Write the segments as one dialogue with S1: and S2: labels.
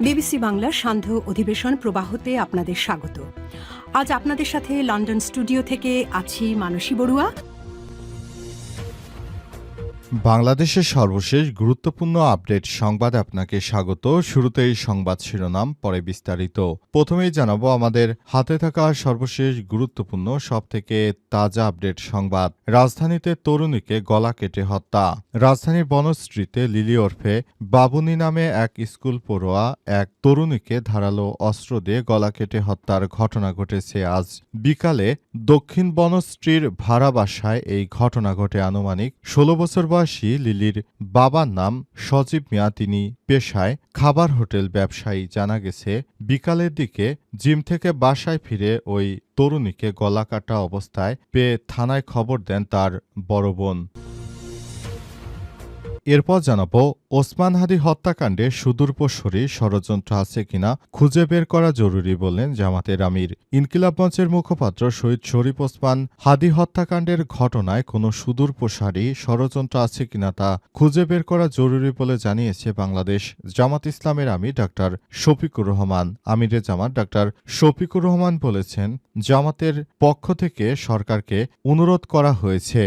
S1: BBC বাংলার সান্ধ্য অধিবেশন প্রবাহতে আপনাদের স্বাগত। আজ আপনাদের সাথে লন্ডন স্টুডিও থেকে আছি মানসী বড়ুয়া।
S2: বাংলাদেশের সর্বশেষ গুরুত্বপূর্ণ আপডেট সংবাদে আপনাকে স্বাগত। শুরুতেই সংবাদ শিরোনাম, পরে বিস্তারিত। প্রথমেই জানাবো আমাদের হাতে থাকা সর্বশেষ গুরুত্বপূর্ণ সবথেকে তাজা আপডেট সংবাদ। রাজধানীতে তরুণীকে গলা কেটে হত্যা। রাজধানীর বনশ্রীতে লিলি ওরফে বাবুনি নামে এক স্কুল পড়ুয়া এক তরুণীকে ধারালো অস্ত্র দিয়ে গলা কেটে হত্যার ঘটনা ঘটেছে আজ বিকালে দক্ষিণ বনশ্রীর ভাড়া বাসায়। এই ঘটনা ঘটে আনুমানিক ১৬ বছর বয়সী লিলির বাবার নাম সজীব মিয়া। তিনি পেশায় খাবার হোটেল ব্যবসায়ী। জানা গেছে বিকালের দিকে জিম থেকে বাসায় ফিরে ওই তরুণীকে গলা কাটা অবস্থায় পেয়ে থানায় খবর দেন তার বড় বোন। এরপর জানাবো ওসমান হাদী হত্যাকাণ্ডে সুদূরপ্রসারী ষড়যন্ত্র আছে কিনা খুঁজে বের করা জরুরি বললেন জামাতের আমির। ইনকিলাব মঞ্চের মুখপাত্র শহীদ শরীফ ওসমান হাদী হত্যাকাণ্ডের ঘটনায় কোনো সুদূরপ্রসারী ষড়যন্ত্র আছে কিনা তা খুঁজে বের করা জরুরি বলে জানিয়েছে বাংলাদেশ জামাত ইসলামের আমির ডাক্তার শফিকুর রহমান। আমিরে জামাত ডাক্তার শফিকুর রহমান বলেছেন, জামাতের পক্ষ থেকে সরকারকে অনুরোধ করা হয়েছে।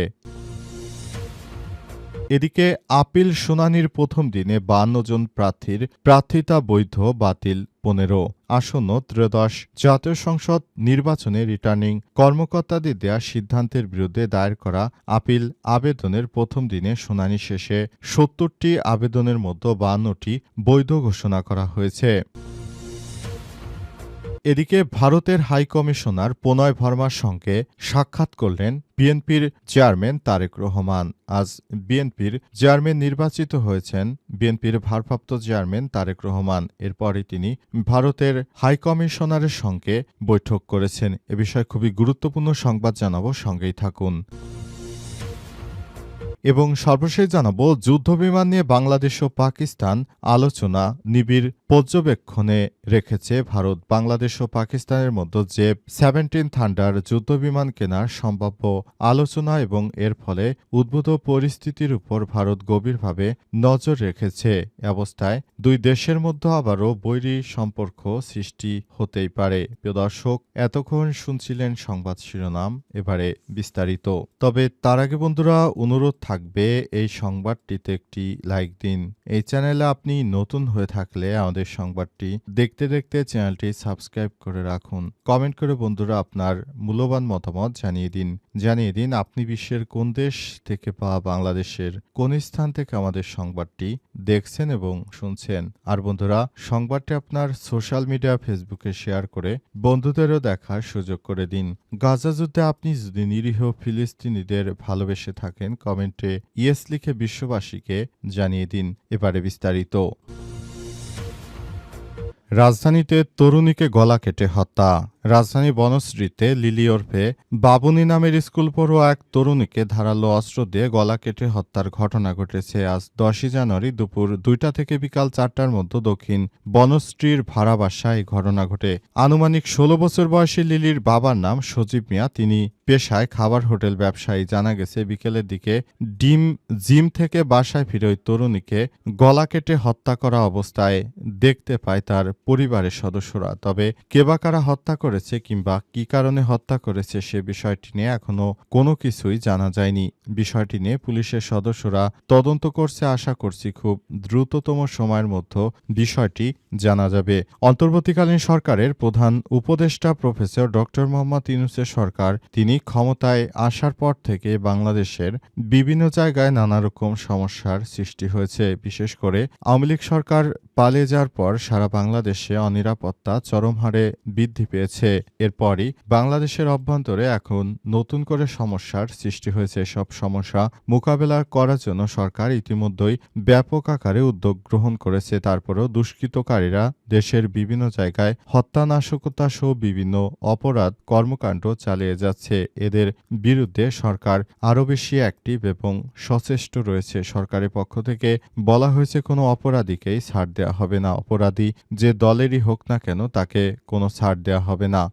S2: এদিকে আপিল শুনানির প্রথম দিনে ৫২ জন প্রার্থীর প্রার্থিতা বৈধ, বাতিল ১৫। আসন্ন ত্রয়োদশ জাতীয় সংসদ নির্বাচনে রিটার্নিং কর্মকর্তাদের দেয়া সিদ্ধান্তের বিরুদ্ধে দায়ের করা আপিল আবেদনের প্রথম দিনে শুনানি শেষে ৭০টি আবেদনের মধ্যে ৫২টি বৈধ ঘোষণা করা হয়েছে। এদিকে ভারতের হাইকমিশনার প্রণয় ভার্মার সঙ্গে সাক্ষাৎ করলেন বিএনপির চেয়ারম্যান তারেক রহমান। আজ বিএনপির চেয়ারম্যান নির্বাচিত হয়েছেন বিএনপির ভারপ্রাপ্ত চেয়ারম্যান তারেক রহমান। এরপরই তিনি ভারতের হাইকমিশনারের সঙ্গে বৈঠক করেছেন। এ বিষয়ে খুবই গুরুত্বপূর্ণ সংবাদ জানাবো, সঙ্গেই থাকুন। এবং সর্বশেষ জানাবো যুদ্ধবিমান নিয়ে বাংলাদেশ ও পাকিস্তান আলোচনা নিবিড় পর্যবেক্ষণে রেখেছে ভারত। বাংলাদেশ ও পাকিস্তানের মধ্যে জেব-17 থান্ডার যুদ্ধবিমান কেনার সম্ভাব্য আলোচনা এবং এর ফলে উদ্ভূত পরিস্থিতির উপর ভারত গভীরভাবে নজর রেখেছে। এ অবস্থায় দুই দেশের মধ্যে আবারও বৈরী সম্পর্ক সৃষ্টি হতেই পারে। প্রিয় দর্শক, এতক্ষণ শুনছিলেন সংবাদ শিরোনাম, এবারে বিস্তারিত। তবে তার আগে বন্ধুরা, অনুরোধ থাকবে এই সংবাদটিতে একটি লাইক দিন। এই চ্যানেলে আপনি নতুন হয়ে থাকলে আমাদের সংবাদটি দেখতে দেখতে চ্যানেলটি সাবস্ক্রাইব করে রাখুন। কমেন্ট করে বন্ধুরা আপনার মূল্যবান মতামত জানিয়ে দিন আপনি বিশ্বের কোন দেশ থেকে বা বাংলাদেশের কোন স্থান থেকে আমাদের সংবাদটি দেখছেন এবং শুনছেন। আর বন্ধুরা, সংবাদটি আপনার সোশ্যাল মিডিয়া ফেসবুকে শেয়ার করে বন্ধুদেরও দেখার সুযোগ করে দিন। গাজা যুদ্ধে আপনি যদি নিরীহ ফিলিস্তিনিদের ভালোবেসে থাকেন, কমেন্টে ইয়েস লিখে বিশ্ববাসীকে জানিয়ে দিন। এবারে বিস্তারিত। রাজধানীতে তরুণীকে গলা কেটে হত্যা। রাজধানী বনশ্রীতে লিলি ওরফে বাবুনি নামের স্কুল পড়ুয়া এক তরুণীকে ধারালো অস্ত্র দিয়ে গলা কেটে হত্যার ঘটনা ঘটেছে আজ ১০ই জানুয়ারি দুপুর ২টা থেকে বিকাল ৪টার মধ্যে দক্ষিণ বনশ্রীর ভাড়া বাসায় এই ঘটনা ঘটে। আনুমানিক ১৬ বছর বয়সী লিলির বাবার নাম সজীব মিয়া। তিনি পেশায় খাবার হোটেল ব্যবসায়ী। জানা গেছে বিকেলের দিকে জিম থেকে বাসায় ফিরে ওই তরুণীকে গলা কেটে হত্যা করা অবস্থায় দেখতে পায় তার পরিবারের সদস্যরা। তবে কে বা কারা হত্যা করেছে কিংবা কি কারণে হত্যা করেছে সে বিষয়টি নিয়ে এখনো কোনো কিছুই জানা যায়নি। বিষয়টি নিয়ে পুলিশের সদস্যরা তদন্ত করছে। আশা করছি খুব দ্রুততম সময়ের মধ্যে বিষয়টি জানা যাবে। অন্তর্বর্তীকালীন সরকারের প্রধান উপদেষ্টা প্রফেসর ডক্টর মোহাম্মদ ইউনূসের সরকার, তিনি ক্ষমতায় আসার পর থেকে বাংলাদেশের বিভিন্ন জায়গায় নানা রকম সমস্যার সৃষ্টি হয়েছে। বিশেষ করে আওয়ামী লীগ সরকার পালিয়ে যাওয়ার পর সারা বাংলাদেশে অনিরাপত্তা চরম হারে বৃদ্ধি পেয়েছে। এরপরই বাংলাদেশের অভ্যন্তরে এখন নতুন করে সমস্যার সৃষ্টি হয়েছে। সব সমস্যা মোকাবেলা করার জন্য সরকার ইতিমধ্যেই ব্যাপক আকারে উদ্যোগ গ্রহণ করেছে। তারপরেও দুষ্কৃতকারীরা দেশের বিভিন্ন জায়গায় হত্যা, নাশকতা সহ বিভিন্ন অপরাধ কর্মকাণ্ড চালিয়ে যাচ্ছে। এদের বিরুদ্ধে সরকার আরও বেশি অ্যাক্টিভ এবং সচেষ্ট রয়েছে। সরকারের পক্ষ থেকে বলা হয়েছে কোনো অপরাধীকেই ছাড় দেওয়া হবে না। অপরাধী যে দলেরই হোক না কেন তাকে কোনো ছাড় দেওয়া হবে না।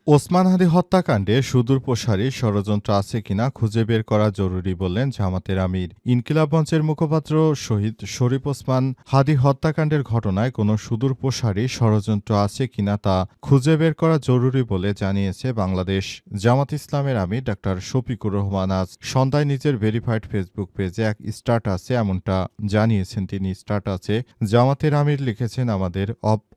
S2: ওসমান হাদী হত্যাকাণ্ডে সুদূরপ্রসারী ষড়যন্ত্র আছে কিনা খুঁজে বের করা জরুরি বললেন জামাতের আমির। ইনকিলাব মঞ্চের মুখপাত্র শহীদ শরীফ ওসমান হাদী হত্যাকাণ্ডের ঘটনায় কোনো সুদূরপ্রসারী ষড়যন্ত্র আছে কিনা তা খুঁজে বের করা জরুরি বলে জানিয়েছে বাংলাদেশ জামাত ইসলামের আমির ডাক্তার শফিকুর রহমান। আজ সন্ধ্যায় নিজের ভেরিফাইড ফেসবুক পেজে এক স্ট্যাটাসে এমনটা জানিয়েছেন তিনি। স্ট্যাটাসে জামাতের আমির লিখেছেন, আমাদের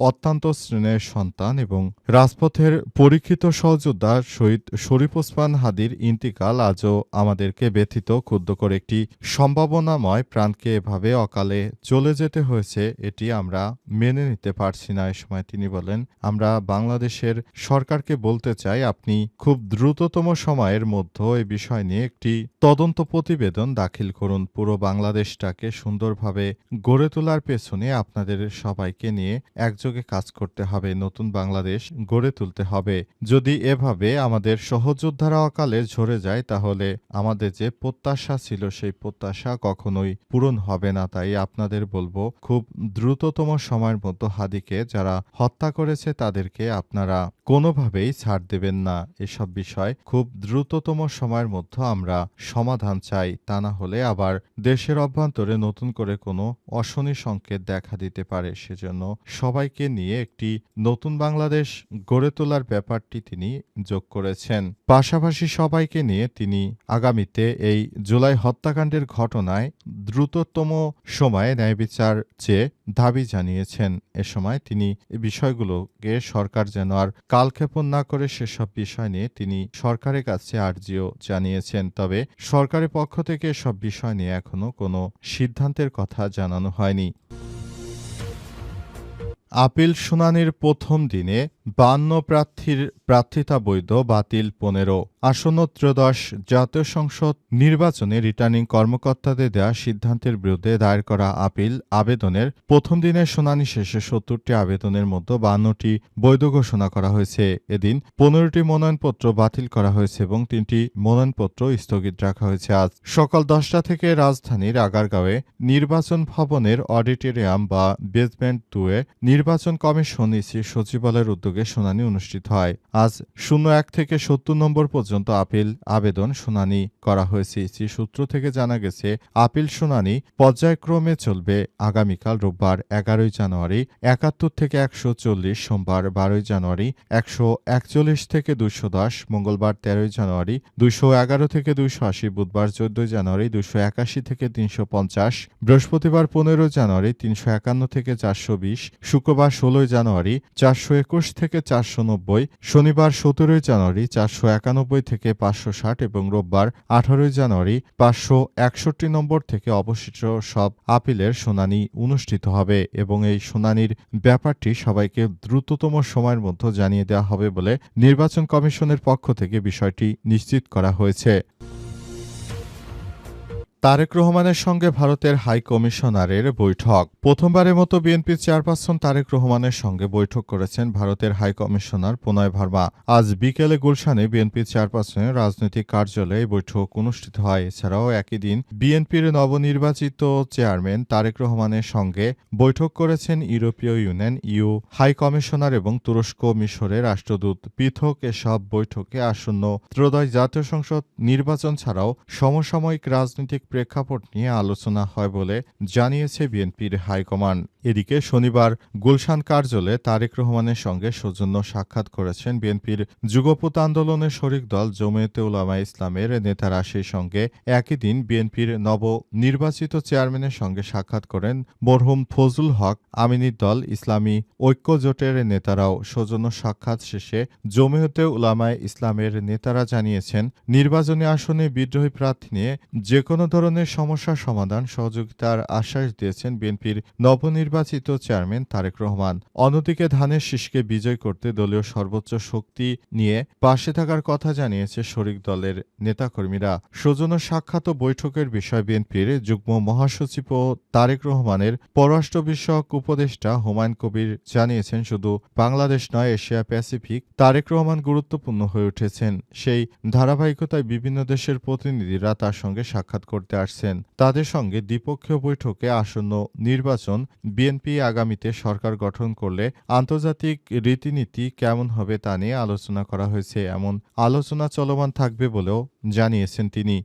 S2: অত্যন্ত স্নেহের সন্তান এবং রাজপথের পরীক্ষিত সহযোদ্ধা শহীদ শরীফ ওসমান হাদীর ইন্তিকাল আজও আমাদেরকে ব্যথিত ক্ষুব্ধ করে। একটি সম্ভাবনাময় প্রাণকে এভাবে অকালে চলে যেতে হয়েছে, এটি আমরা মেনে নিতে পারছি না। এ সময় তিনি বলেন, আমরা বাংলাদেশের সরকারকে বলতে চাই, আপনি খুব দ্রুততম সময়ের মধ্যে এ বিষয় নিয়ে একটি তদন্ত প্রতিবেদন দাখিল করুন। পুরো বাংলাদেশটাকে সুন্দরভাবে গড়ে তোলার পেছনে আপনাদের সবাইকে নিয়ে একযোগে কাজ করতে হবে। নতুন বাংলাদেশ গড়ে তুলতে হবে। যদি এভাবে আমাদের সহযোদ্ধারা অকালে ঝরে যায়, তাহলে আমাদের যে প্রত্যাশা ছিল সেই প্রত্যাশা কখনোই পূরণ হবে না। তাই আপনাদের বলবো, খুব দ্রুততম সময়ের মধ্যে হাদীকে যারা হত্যা করেছে তাদেরকে আপনারা কোনোভাবেই ছাড় দেবেন না। এসব বিষয় খুব দ্রুততম সময়ের মধ্যে আমরা সমাধান চাই, তা না হলে আবার দেশের অভ্যন্তরে নতুন করে কোনো অশনি সংকেত দেখা দিতে পারে। সেজন্য সবাইকে নিয়ে একটি নতুন বাংলাদেশ গড়ে তোলার ব্যাপারটি তিনি যোগ করেছেন। পাশাপাশি সবাইকে নিয়ে তিনি আগামীতে এই জুলাই হত্যাকাণ্ডের ঘটনায় দ্রুততম সময়ে ন্যায় বিচার চেয়ে দাবি জানিয়েছেন। এ সময় তিনি এই বিষয়গুলোকে সরকার যেন আর কালক্ষেপণ না করে সেসব বিষয় নিয়ে তিনি সরকারের কাছে আর্জিও জানিয়েছেন। তবে সরকারের পক্ষ থেকে সব বিষয় নিয়ে এখনো কোনো সিদ্ধান্তের কথা জানানো হয়নি। আপিল শুনানির প্রথম দিনে 52 প্রার্থীর প্রার্থিতা বৈধ, বাতিল 15। আসন্ন ত্রয়োদশ জাতীয় সংসদ নির্বাচনে রিটার্নিং কর্মকর্তাদের দেওয়া সিদ্ধান্তের বিরুদ্ধে দায়ের করা আপিল আবেদনের প্রথম দিনের শুনানি শেষে 70টি আবেদনের মধ্যে 52টি বৈধ ঘোষণা করা হয়েছে। এদিন 15টি মনোনয়নপত্র বাতিল করা হয়েছে এবং 3টি মনোনয়নপত্র স্থগিত রাখা হয়েছে। আজ সকাল 10টা থেকে রাজধানীর আগারগাঁওয়ে নির্বাচন ভবনের অডিটোরিয়াম বা বেসমেন্ট 2-এ নির্বাচন কমিশন ইসি সচিবালয়ের উদ্যোগে শুনানি অনুষ্ঠিত হয়। আজ 01 থেকে 70 নম্বর পর্যন্ত আপিল আবেদন শুনানি করা হয়েছে। ইসি সূত্র থেকে জানা গেছে, আপিল শুনানি পর্যায়ক্রমে চলবে। আগামীকাল রোববার 11 জানুয়ারি 71 থেকে 140, সোমবার 12 জানুয়ারি 141 থেকে 210, মঙ্গলবার 13 জানুয়ারি 211 থেকে 280, বুধবার 14 জানুয়ারি 281 থেকে 350, বৃহস্পতিবার 15 জানুয়ারি 351 থেকে 420, শুক্রবার 16 জানুয়ারি 421 থেকে 490, শনিবার 17 জানুয়ারি 491 থেকে 560 এবং রোববার 18 জানুয়ারি 561 নম্বর থেকে অবশিষ্ট সব আপিলের শুনানি অনুষ্ঠিত হবে এবং এই শুনানির ব্যাপারটি সবাইকে দ্রুততম সময়ের মধ্যে জানিয়ে দেওয়া হবে বলে নির্বাচন কমিশনের পক্ষ থেকে বিষয়টি নিশ্চিত করা হয়েছে। তারেক রহমানের সঙ্গে ভারতের হাই কমিশনারের বৈঠক। প্রথমবারের মতো বিএনপির চেয়ারপারসন তারেক রহমানের সঙ্গে বৈঠক করেছেন ভারতের হাই কমিশনার প্রণয় ভার্মা। আজ বিকেলে গুলশানে বিএনপির চেয়ারপারসনের রাজনৈতিক কার্যালয়ে এই বৈঠক অনুষ্ঠিত হয়। এছাড়াও একই দিন বিএনপির নবনির্বাচিত চেয়ারম্যান তারেক রহমানের সঙ্গে বৈঠক করেছেন ইউরোপীয় ইউনিয়ন ইউ হাই কমিশনার এবং তুরস্ক মিশরের রাষ্ট্রদূত। পৃথক এসব বৈঠকে আসন্ন ত্রয়োদশ জাতীয় সংসদ নির্বাচন ছাড়াও সমসাময়িক রাজনৈতিক প্রেক্ষাপট নিয়ে আলোচনা হয় বলে জানিয়েছে বিএনপির হাইকমান্ড। এদিকে শনিবার গুলশান কার্যালয়ে তারেক রহমানের সঙ্গে সৌজন্য সাক্ষাৎ করেছেন বিএনপির যুগপৎ আন্দোলনের শরিক দল জমিয়তে উলামায়ে ইসলামের নেতারা। সেই সঙ্গে একই দিন বিএনপির নবনির্বাচিত চেয়ারম্যানের সঙ্গে সাক্ষাৎ করেন মরহুম ফজলুল হক আমিনীর দল ইসলামী ঐক্য জোটের নেতারাও। সৌজন্য সাক্ষাৎ শেষে জমিয়তে উলামায়ে ইসলামের নেতারা জানিয়েছেন, নির্বাচনী আসনে বিদ্রোহী প্রার্থী নিয়ে যে কোনো ধরনের সমস্যার সমাধান সহযোগিতার আশ্বাস দিয়েছেন বিএনপির নবনির্বাচিত চেয়ারম্যান তারেক রহমান। অন্যদিকে ধানের শীষকে বিজয় করতে দলীয় সর্বোচ্চ শক্তি নিয়ে পাশে থাকার কথা জানিয়েছে শরিক দলের নেতাকর্মীরা। সৌজন্য সাক্ষাৎ ও বৈঠকের বিষয় বিএনপির যুগ্ম মহাসচিব ও তারেক রহমানের পররাষ্ট্র বিষয়ক উপদেষ্টা হুমায়ুন কবির জানিয়েছেন, শুধু বাংলাদেশ নয়, এশিয়া প্যাসিফিক তারেক রহমান গুরুত্বপূর্ণ হয়ে উঠেছেন। সেই ধারাবাহিকতায় বিভিন্ন দেশের প্রতিনিধিরা তার সঙ্গে সাক্ষাৎ করতে করতে আসছেন। তাদের সঙ্গে দ্বিপক্ষীয় বৈঠকে আসন্ন নির্বাচন, বিএনপি আগামীতে সরকার গঠন করলে আন্তর্জাতিক রীতিনীতি কেমন হবে তা নিয়ে আলোচনা করা হয়েছে। এমন আলোচনা চলমান থাকবে বলেও জানিয়েছেন তিনি।